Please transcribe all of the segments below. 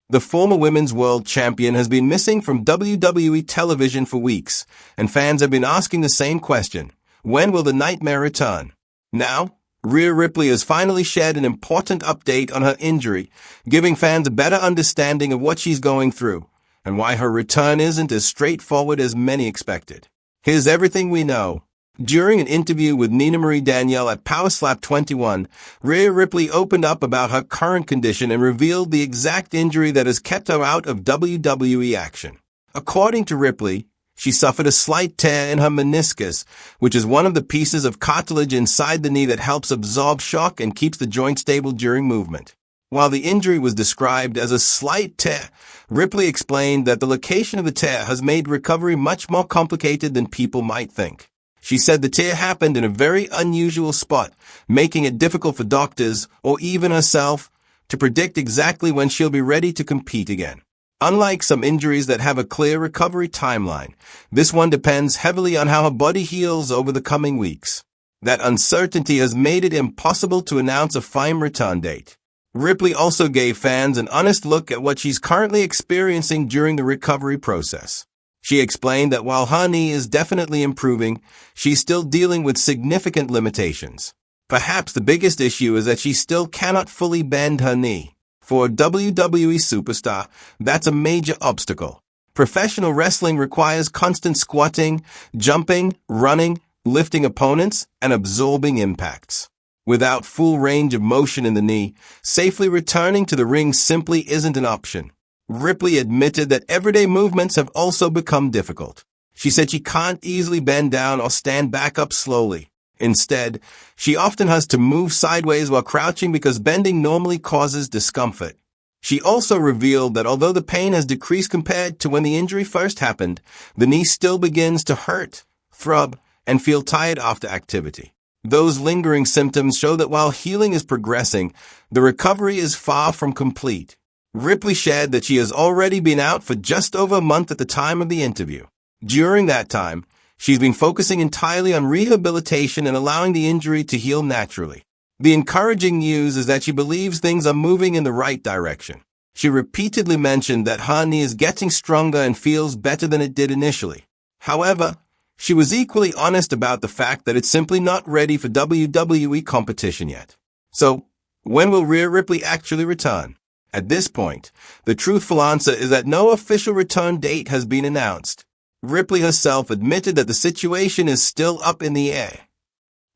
The former Women's World Champion has been missing from WWE television for weeks, and fans have been asking the same question: when will the Nightmare return? Now, Rhea Ripley has finally shared an important update on her injury, giving fans a better understanding of what she's going through, and why her return isn't as straightforward as many expected. Here's everything we know. During an interview with Nina Marie Daniele at PowerSlap 21, Rhea Ripley opened up about her current condition and revealed the exact injury that has kept her out of WWE action. According to Ripley, she suffered a slight tear in her meniscus, which is one of the pieces of cartilage inside the knee that helps absorb shock and keeps the joint stable during movement. While the injury was described as a slight tear, Ripley explained that the location of the tear has made recovery much more complicated than people might think. She said the tear happened in a very unusual spot, making it difficult for doctors, or even herself, to predict exactly when she'll be ready to compete again. Unlike some injuries that have a clear recovery timeline, this one depends heavily on how her body heals over the coming weeks. That uncertainty has made it impossible to announce a firm return date. Ripley also gave fans an honest look at what she's currently experiencing during the recovery process. She explained that while her knee is definitely improving, she's still dealing with significant limitations. Perhaps the biggest issue is that she still cannot fully bend her knee. For a WWE Superstar, that's a major obstacle. Professional wrestling requires constant squatting, jumping, running, lifting opponents, and absorbing impacts. Without full range of motion in the knee, safely returning to the ring simply isn't an option. Ripley admitted that everyday movements have also become difficult. She said she can't easily bend down or stand back up slowly. Instead, she often has to move sideways while crouching because bending normally causes discomfort. She also revealed that although the pain has decreased compared to when the injury first happened, the knee still begins to hurt, throb, and feel tired after activity. Those lingering symptoms show that while healing is progressing, the recovery is far from complete. Ripley shared that she has already been out for just over a month at the time of the interview. During that time, she's been focusing entirely on rehabilitation and allowing the injury to heal naturally. The encouraging news is that she believes things are moving in the right direction. She repeatedly mentioned that her knee is getting stronger and feels better than it did initially. However, she was equally honest about the fact that it's simply not ready for WWE competition yet. So, when will Rhea Ripley actually return? At this point, the truthful answer is that no official return date has been announced. Ripley herself admitted that the situation is still up in the air.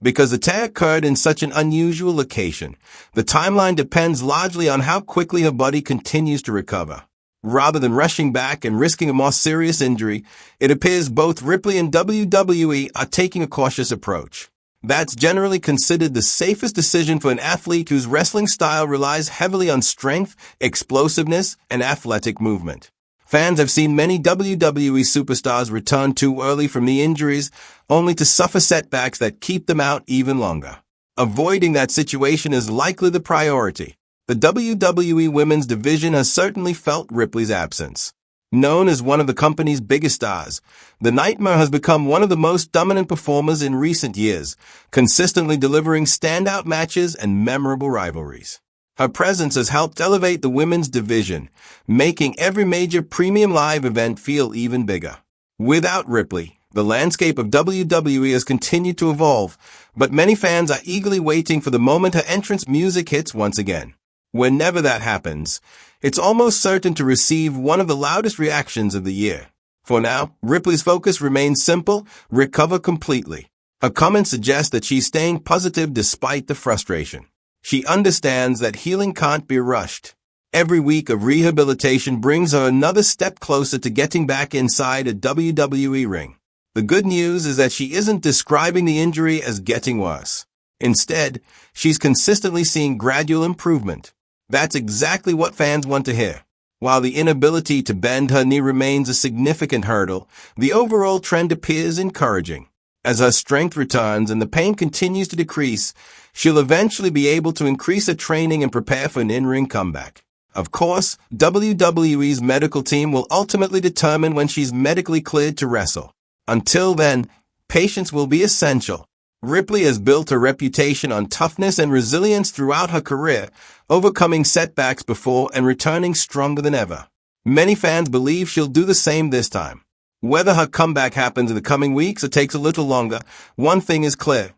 Because the tear occurred in such an unusual location, the timeline depends largely on how quickly her body continues to recover. Rather than rushing back and risking a more serious injury, it appears both Ripley and WWE are taking a cautious approach. That's generally considered the safest decision for an athlete whose wrestling style relies heavily on strength, explosiveness, and athletic movement. Fans have seen many WWE superstars return too early from knee injuries, only to suffer setbacks that keep them out even longer. Avoiding that situation is likely the priority. The WWE Women's Division has certainly felt Ripley's absence. Known as one of the company's biggest stars, the Nightmare has become one of the most dominant performers in recent years, consistently delivering standout matches and memorable rivalries. Her presence has helped elevate the women's division, making every major premium live event feel even bigger. Without Ripley, the landscape of WWE has continued to evolve, but many fans are eagerly waiting for the moment her entrance music hits once again. Whenever that happens, it's almost certain to receive one of the loudest reactions of the year. For now, Ripley's focus remains simple: recover completely. Her comments suggest that she's staying positive despite the frustration. She understands that healing can't be rushed. Every week of rehabilitation brings her another step closer to getting back inside a WWE ring. The good news is that she isn't describing the injury as getting worse. Instead, she's consistently seeing gradual improvement. That's exactly what fans want to hear. While the inability to bend her knee remains a significant hurdle, the overall trend appears encouraging. As her strength returns and the pain continues to decrease, she'll eventually be able to increase her training and prepare for an in-ring comeback. Of course, WWE's medical team will ultimately determine when she's medically cleared to wrestle. Until then, patience will be essential. Ripley has built a reputation on toughness and resilience throughout her career, overcoming setbacks before and returning stronger than ever. Many fans believe she'll do the same this time. Whether her comeback happens in the coming weeks or takes a little longer, one thing is clear.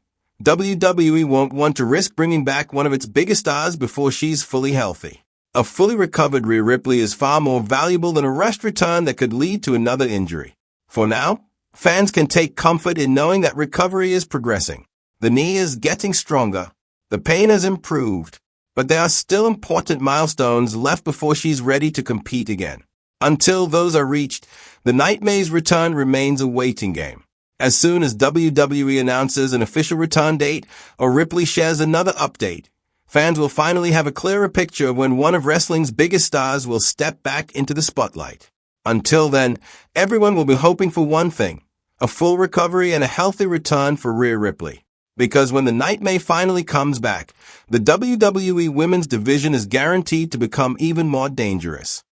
WWE won't want to risk bringing back one of its biggest stars before she's fully healthy. A fully recovered Rhea Ripley is far more valuable than a rushed return that could lead to another injury. For now, fans can take comfort in knowing that recovery is progressing. The knee is getting stronger. The pain has improved. But there are still important milestones left before she's ready to compete again. Until those are reached, the Nightmare's return remains a waiting game. As soon as WWE announces an official return date or Ripley shares another update, fans will finally have a clearer picture of when one of wrestling's biggest stars will step back into the spotlight. Until then, everyone will be hoping for one thing: a full recovery and a healthy return for Rhea Ripley. Because when the Nightmare finally comes back, the WWE Women's Division is guaranteed to become even more dangerous.